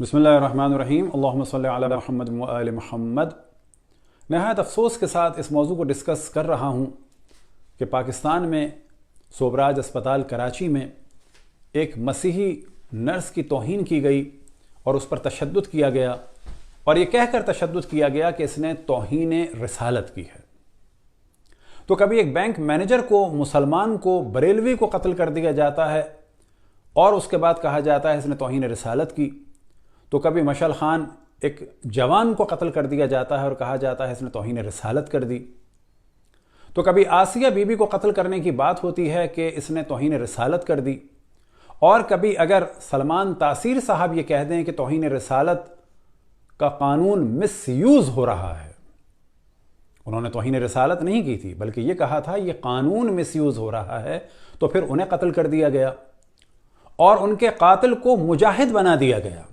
बिस्मिल्लाहिर्रहमानिर्रहीम अल्लाहुम्मा सल्लि अला मुहम्मद व आले मुहम्मद। नहायत अफसोस के साथ इस मौजू को डिस्कस कर रहा हूँ कि पाकिस्तान में सोबराज अस्पताल कराची में एक मसीही नर्स की तौहीन की गई और उस पर तशद्दुद किया गया, और ये कहकर तशद्दुद किया गया कि इसने तौहीन रिसालत की है। तो कभी एक बैंक मैनेजर को, मुसलमान को, बरेलवी को कत्ल कर दिया जाता है और उसके बाद कहा जाता है इसने तौहीन रिसालत की। तो कभी मशअल खान एक जवान को कत्ल कर दिया जाता है और कहा जाता है इसने तौहीन रिसालत कर दी। तो कभी आसिया बीबी को कत्ल करने की बात होती है कि इसने तौहीन रिसालत कर दी। और कभी अगर सलमान तासीर साहब ये कह दें कि तौहीन रिसालत का कानून मिसयूज हो रहा है, उन्होंने तौहीन रिसालत नहीं की थी बल्कि ये कहा था ये कानून मिसयूज हो रहा है, तो फिर उन्हें कत्ल कर दिया गया और उनके कातिल को मुजाहिद बना दिया गया।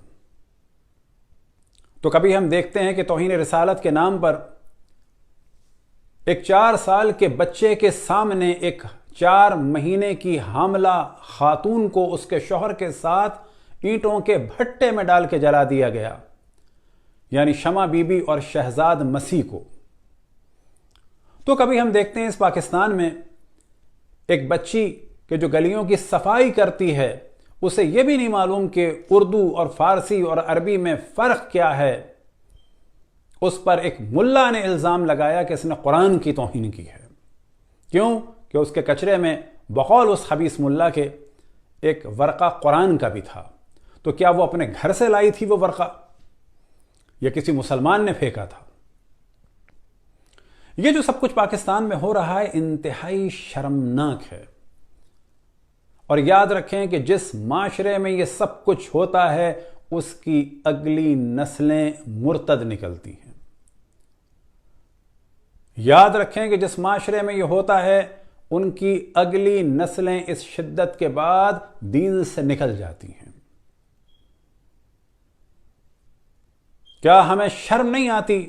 तो कभी हम देखते हैं कि तौहीन रिसालत के नाम पर एक 4 साल के बच्चे के सामने एक 4 महीने की हामला खातून को उसके शौहर के साथ ईंटों के भट्टे में डाल के जला दिया गया, यानी शमा बीबी और शहजाद मसीह को। तो कभी हम देखते हैं इस पाकिस्तान में एक बच्ची के जो गलियों की सफाई करती है उसे यह भी नहीं मालूम कि उर्दू और फारसी और अरबी में फ़र्क क्या है। उस पर एक मुल्ला ने इल्ज़ाम लगाया कि इसने कुरान की तौहीन की है। क्यों? कि उसके कचरे में बकौल उस खबीस मुल्ला के एक वर्क़ा कुरान का भी था। तो क्या वो अपने घर से लाई थी वो वर्क़ा, या किसी मुसलमान ने फेंका था? ये जो सब कुछ पाकिस्तान में हो रहा है इंतहाई शर्मनाक है। और याद रखें कि जिस माशरे में ये सब कुछ होता है उसकी अगली नस्लें मुर्तद निकलती हैं। याद रखें कि जिस माशरे में ये होता है उनकी अगली नस्लें इस शिद्दत के बाद दीन से निकल जाती हैं। क्या हमें शर्म नहीं आती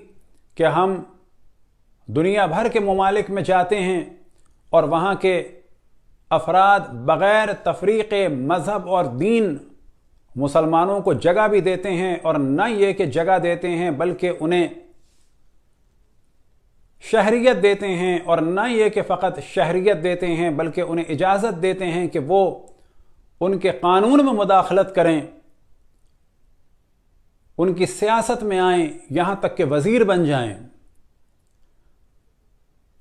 कि हम दुनिया भर के ममालिक में जाते हैं और वहां के अफराद बग़ैर तफरीक़ मज़हब और दीन मुसलमानों को जगह भी देते हैं, और न ये कि जगह देते हैं बल्कि उन्हें शहरियत देते हैं, और न ये कि फ़कत शहरियत देते हैं बल्कि उन्हें इजाज़त देते हैं कि वो उनके कानून में मुदाखलत करें, उनकी सियासत में आएं, यहां तक कि वज़ीर बन जाएं।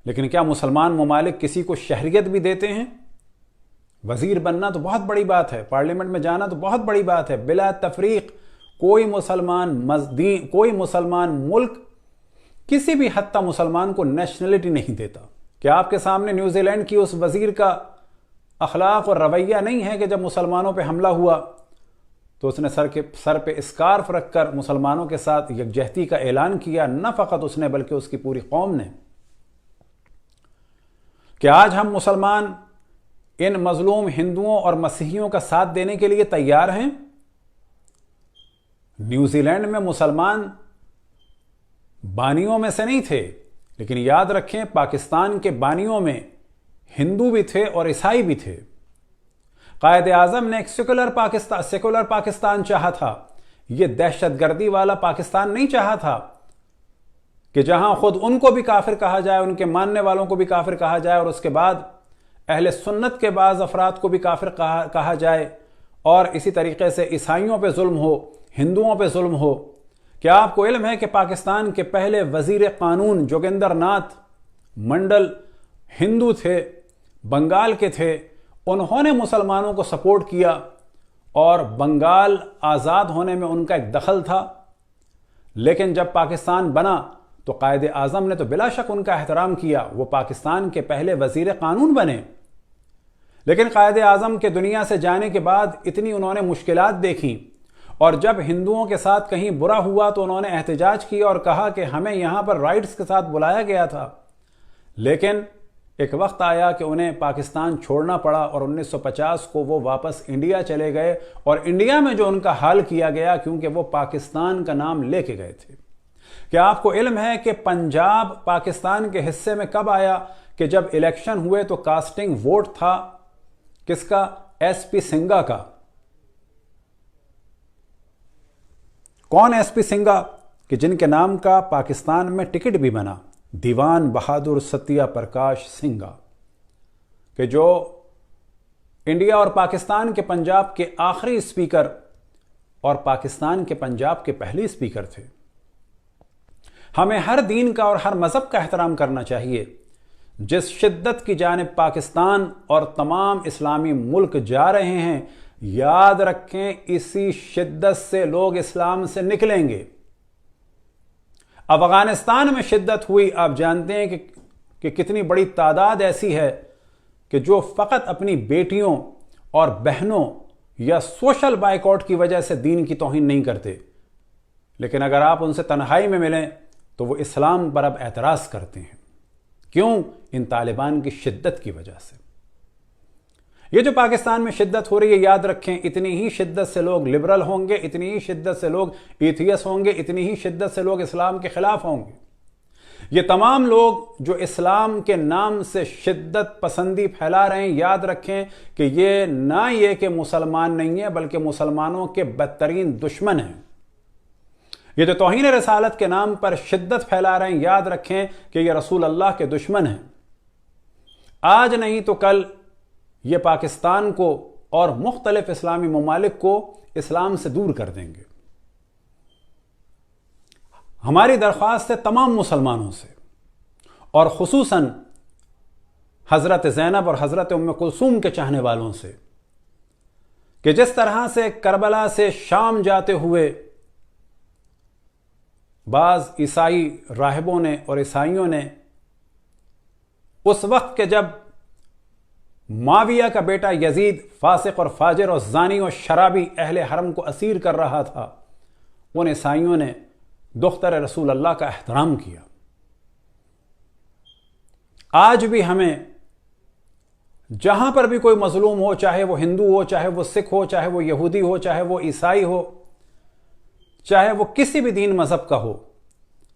लेकिन क्या मुसलमान ममालिक किसी को शहरियत भी देते हैं? वजीर बनना तो बहुत बड़ी बात है, पार्लियामेंट में जाना तो बहुत बड़ी बात है। बिला तफरीक कोई मुसलमान मुल्क किसी भी हद तक मुसलमान को नेशनलिटी नहीं देता। क्या आपके सामने न्यूजीलैंड की उस वजीर का अखलाक और रवैया नहीं है कि जब मुसलमानों पे हमला हुआ तो उसने सर पे स्कार्फ रखकर मुसलमानों के साथ यकजहती का ऐलान किया? न फ़कत उसने बल्कि उसकी पूरी कौम ने। क्या आज हम मुसलमान इन मजलूम हिंदुओं और मसीहियों का साथ देने के लिए तैयार हैं? न्यूजीलैंड में मुसलमान बानियों में से नहीं थे, लेकिन याद रखें पाकिस्तान के बानियों में हिंदू भी थे और ईसाई भी थे। कायदे आजम ने एक सेकुलर पाकिस्तान चाहा था। यह दहशतगर्दी वाला पाकिस्तान नहीं चाहा था कि जहां खुद उनको भी काफिर कहा जाए, उनके मानने वालों को भी काफिर कहा जाए, और उसके बाद अहले सुन्नत के बाज़ अफराद को भी काफिर कहा जाए, और इसी तरीके से ईसाइयों पे जुल्म हो, हिंदुओं पे जुल्म हो। क्या आपको इल्म है कि पाकिस्तान के पहले वजीर कानून जोगिंदर नाथ मंडल हिंदू थे, बंगाल के थे। उन्होंने मुसलमानों को सपोर्ट किया और बंगाल आज़ाद होने में उनका एक दखल था। लेकिन जब पाकिस्तान बना तो कायदे आज़म ने तो बिला शक उनका एहतराम किया, वो पाकिस्तान के पहले वजीर कानून बने। लेकिन कायदे आज़म के दुनिया से जाने के बाद इतनी उन्होंने मुश्किलात देखी, और जब हिंदुओं के साथ कहीं बुरा हुआ तो उन्होंने एहतजाज किया और कहा कि हमें यहां पर राइट्स के साथ बुलाया गया था। लेकिन एक वक्त आया कि उन्हें पाकिस्तान छोड़ना पड़ा, और 1950 को वो वापस इंडिया चले गए, और इंडिया में जो उनका हाल किया गया क्योंकि वो पाकिस्तान का नाम लेके गए थे। क्या आपको इल्म है कि पंजाब पाकिस्तान के हिस्से में कब आया? कि जब इलेक्शन हुए तो कास्टिंग वोट था किसका? एसपी सिंघा का। कौन एसपी सिंघा कि जिनके नाम का पाकिस्तान में टिकट भी बना, दीवान बहादुर सत्या प्रकाश सिंघा, कि जो इंडिया और पाकिस्तान के पंजाब के आखिरी स्पीकर और पाकिस्तान के पंजाब के पहले स्पीकर थे। हमें हर दीन का और हर मजहब का एहतराम करना चाहिए। जिस शिद्दत की जानिब पाकिस्तान और तमाम इस्लामी मुल्क जा रहे हैं, याद रखें इसी शिद्दत से लोग इस्लाम से निकलेंगे। अफगानिस्तान में शिद्दत हुई, आप जानते हैं कि कितनी बड़ी तादाद ऐसी है कि जो फ़कत अपनी बेटियों और बहनों या सोशल बाइकआउट की वजह से दीन की तौहीन नहीं करते, लेकिन अगर आप उनसे तन्हाई में मिलें तो वो इस्लाम पर अब एतराज़ करते हैं। क्यों? इन तालिबान की शिद्दत की वजह से। ये जो पाकिस्तान में शिद्दत हो रही है, याद रखें इतनी ही शिद्दत से लोग लिबरल होंगे, इतनी ही शिद्दत से लोग एथियस होंगे, इतनी ही शिद्दत से लोग इस्लाम के खिलाफ होंगे। ये तमाम लोग जो इस्लाम के नाम से शिद्दत पसंदी फैला रहे हैं, याद रखें कि ये ना ये कि मुसलमान नहीं है, बल्कि मुसलमानों के बदतरीन दुश्मन हैं। ये जो तौहीन रसालत के नाम पर शिद्दत फैला रहे हैं, याद रखें कि ये रसूल अल्लाह के दुश्मन हैं। आज नहीं तो कल ये पाकिस्तान को और मुख्तलिफ इस्लामी ममालिक को इस्लाम से दूर कर देंगे। हमारी दरख्वास्त है तमाम मुसलमानों से, और खुसूसन हज़रत ज़ैनब और हज़रत उम्मे कुलसूम के चाहने वालों से, कि जिस तरह से करबला से शाम जाते हुए बाज़ ईसाई राहिबों ने और ईसाइयों ने उस वक्त के जब माविया का बेटा यजीद फासिक और फाजिर और ज़ानी और शराबी अहले हरम को असीर कर रहा था, उन ईसाइयों ने दुख्तर रसूल अल्लाह का एहतराम किया। आज भी हमें जहां पर भी कोई मजलूम हो, चाहे वो हिंदू हो, चाहे वो सिख हो, चाहे वो यहूदी हो, चाहे वो ईसाई हो, चाहे वो किसी भी दीन मजहब का हो,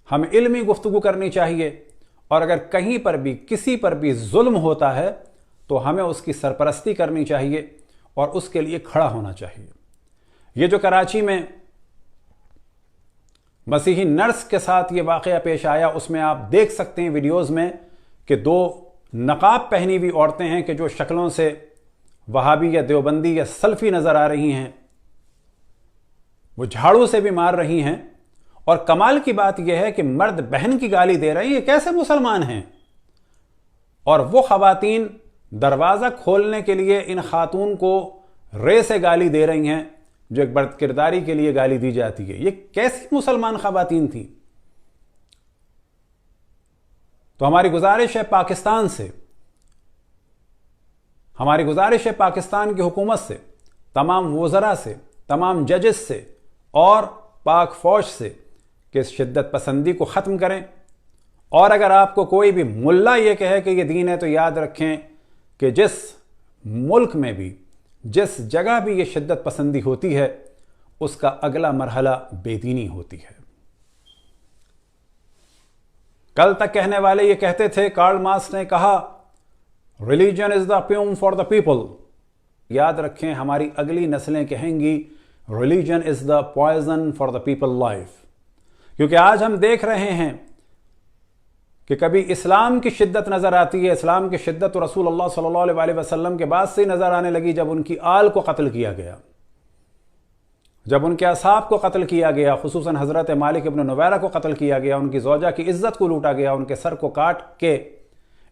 हमें इल्मी गुफ्तगू करनी चाहिए। और अगर कहीं पर भी किसी पर भी जुल्म होता है तो हमें उसकी सरपरस्ती करनी चाहिए और उसके लिए खड़ा होना चाहिए। ये जो कराची में मसीही नर्स के साथ ये वाक़या पेश आया, उसमें आप देख सकते हैं वीडियोज़ में कि दो नकाब पहनी हुई औरतें हैं कि जो शक्लों से वहाबी या देवबंदी या सल्फी नज़र आ रही हैं, वो झाड़ू से भी मार रही हैं। और कमाल की बात यह है कि मर्द बहन की गाली दे रहे हैं, ये कैसे मुसलमान हैं? और वो ख़वातीन दरवाज़ा खोलने के लिए इन खातून को रे से गाली दे रही हैं, जो एक बदकिरदारी के लिए गाली दी जाती है। ये कैसी मुसलमान ख़वातीन थी? तो हमारी गुजारिश है पाकिस्तान से, हमारी गुजारिश है पाकिस्तान की हुकूमत से, तमाम वज़रा से, तमाम जजेस से और पाक फौज से कि इस शिद्दत पसंदी को ख़त्म करें। और अगर आपको कोई भी मुल्ला ये कहे कि ये दीन है, तो याद रखें कि जिस मुल्क में भी, जिस जगह भी ये शिद्दत पसंदी होती है, उसका अगला मरहला बेदीनी होती है। कल तक कहने वाले ये कहते थे, कार्ल मार्क्स ने कहा, religion is the opium for the people. याद रखें हमारी अगली नस्लें कहेंगी, religion is the poison for the people life. क्योंकि आज हम देख रहे हैं कि कभी इस्लाम की शिद्दत नज़र आती है। इस्लाम की शिद्दत तो रसूल अल्लाह सल्लल्लाहु अलैहि वसल्लम के बाद से ही नज़र आने लगी, जब उनकी आल को कत्ल किया गया, जब उनके असाब को कत्ल किया गया, खुसूसन हज़रत मालिक इब्न नुवैरा को कत्ल किया गया, उनकी ज़ौजा की इज़्ज़त को लूटा गया, उनके सर को काट के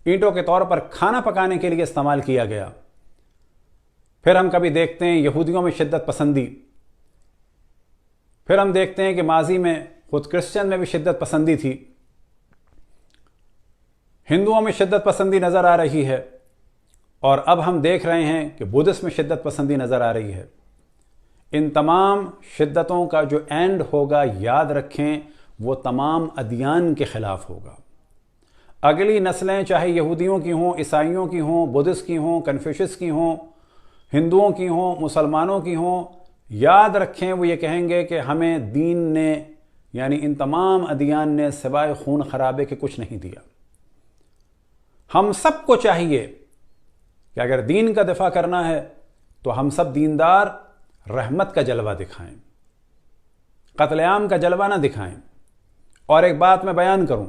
ईंटों के तौर पर खाना पकाने के लिए इस्तेमाल किया गया। फिर हम कभी देखते हैं यहूदियों में शिद्दत पसंदी, फिर हम देखते हैं कि माजी में खुद क्रिश्चियन में भी शिद्दत पसंदी थी, हिंदुओं में शिद्दत पसंदी नज़र आ रही है, और अब हम देख रहे हैं कि बुद्धिस्ट में शिद्दत पसंदी नज़र आ रही है। इन तमाम शिद्दतों का जो एंड होगा, याद रखें, वो तमाम अदियान के ख़िलाफ़ होगा। अगली नस्लें चाहे यहूदियों की हों, ईसाइयों की हों, बुद्धिस्ट की हों, कन्फ्यूशियस की हों, हिंदुओं की हों, मुसलमानों की हों, याद रखें वो ये कहेंगे कि हमें दीन ने, यानी इन तमाम अदियान ने सिवाय खून खराबे के कुछ नहीं दिया। हम सबको चाहिए कि अगर दीन का दिफा करना है तो हम सब दीनदार रहमत का जलवा दिखाएं। قتل عام کا جلوہ نہ دکھائیں۔ اور ایک بات میں بیان کروں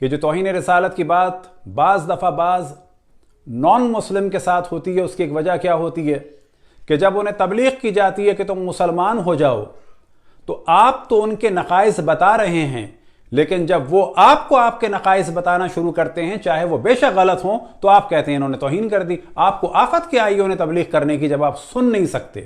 کہ جو توہین رسالت کی بات بعض دفعہ بعض نان مسلم کے ساتھ ہوتی ہے، اس کی ایک وجہ کیا ہوتی ہے کہ جب انہیں تبلیغ کی جاتی ہے کہ تم مسلمان ہو جاؤ، تو آپ تو ان کے نقائص بتا رہے ہیں، لیکن جب وہ آپ کو آپ کے نقائص بتانا شروع کرتے ہیں، چاہے وہ بے شک غلط ہوں، تو آپ کہتے ہیں انہوں نے توہین کر دی۔ آپ کو آفت کیا آئی انہیں تبلیغ کرنے کی جب آپ سن نہیں سکتے؟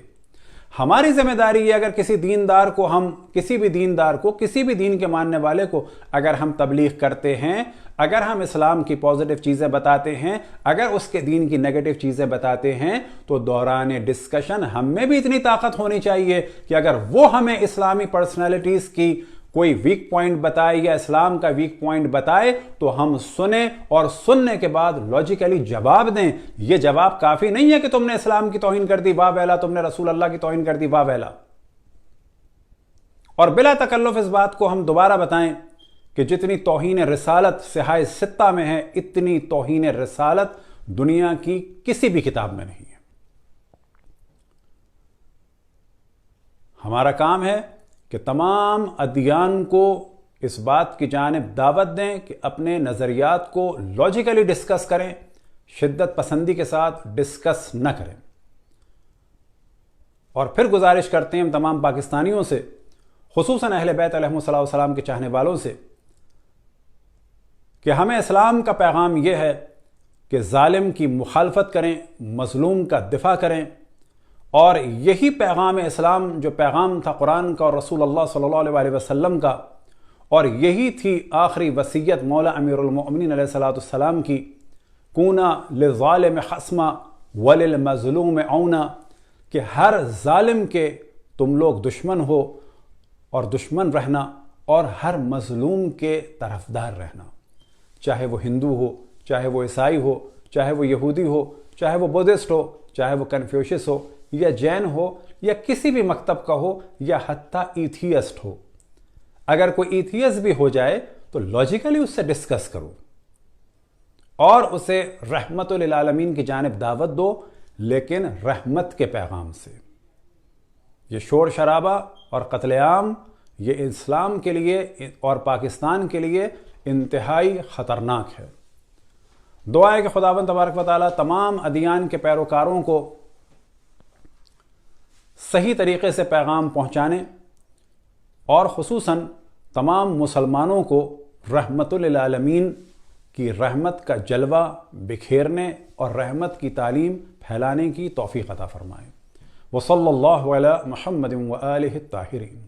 ہماری ذمہ داری ہے، اگر کسی دیندار کو کسی بھی دین کے ماننے والے کو اگر ہم تبلیغ کرتے ہیں، اگر ہم اسلام کی پازیٹیو چیزیں بتاتے ہیں، اگر اس کے دین کی نیگیٹو چیزیں بتاتے ہیں، تو دوران ڈسکشن ہم میں بھی اتنی طاقت ہونی چاہیے کہ اگر وہ ہمیں اسلامی پرسنالٹیز کی کوئی ویک پوائنٹ بتائے یا اسلام کا ویک پوائنٹ بتائے تو ہم سنیں، اور سننے کے بعد لاجیکلی جواب دیں۔ یہ جواب کافی نہیں ہے کہ تم نے اسلام کی توہین کر دی، واہ ویلا، تم نے رسول اللہ کی توہین کر دی، واہ ویلا۔ اور بلا تکلف اس بات کو ہم دوبارہ بتائیں کہ جتنی توہین رسالت صحاح ستہ میں ہے، اتنی توہین رسالت دنیا کی کسی بھی کتاب میں نہیں ہے۔ ہمارا کام ہے کہ تمام ادیان کو اس بات کی جانب دعوت دیں کہ اپنے نظریات کو لاجیکلی ڈسکس کریں، شدت پسندی کے ساتھ ڈسکس نہ کریں۔ اور پھر گزارش کرتے ہیں ہم تمام پاکستانیوں سے، خصوصاً اہل بیت علیہ السلام کے چاہنے والوں سے، کہ ہمیں اسلام کا پیغام یہ ہے کہ ظالم کی مخالفت کریں، مظلوم کا دفاع کریں، اور یہی پیغام اسلام جو پیغام تھا قرآن کا اور رسول اللہ صلی اللہ علیہ وسلم کا، اور یہی تھی آخری وصیت مولا امیر المؤمنین علیہ السلام کی، کونا للظالم خصما وللمظلوم عونا، کہ ہر ظالم کے تم لوگ دشمن ہو اور دشمن رہنا، اور ہر مظلوم کے طرفدار رہنا، چاہے وہ ہندو ہو، چاہے وہ عیسائی ہو، چاہے وہ یہودی ہو، چاہے وہ بدھسٹ ہو، چاہے وہ کنفیوشس ہو یا جین ہو یا کسی بھی مکتب کا ہو یا حتیٰ ایتھیسٹ ہو۔ اگر کوئی ایتھیسٹ بھی ہو جائے تو لاجیکلی اس سے ڈسکس کرو اور اسے رحمت للعالمین کی جانب دعوت دو، لیکن رحمت کے پیغام سے۔ یہ شور شرابہ اور قتل عام یہ اسلام کے لیے اور پاکستان کے لیے انتہائی خطرناک ہے۔ دعا ہے کہ خداوند تبارک و تعالیٰ تمام ادیان کے پیروکاروں کو صحیح طریقے سے پیغام پہنچانے اور خصوصاً تمام مسلمانوں کو رحمت للعالمین کی رحمت کا جلوہ بکھیرنے اور رحمت کی تعلیم پھیلانے کی توفیق عطا فرمائے۔ وصلی اللہ علی محمد وآلہ الطاہرین۔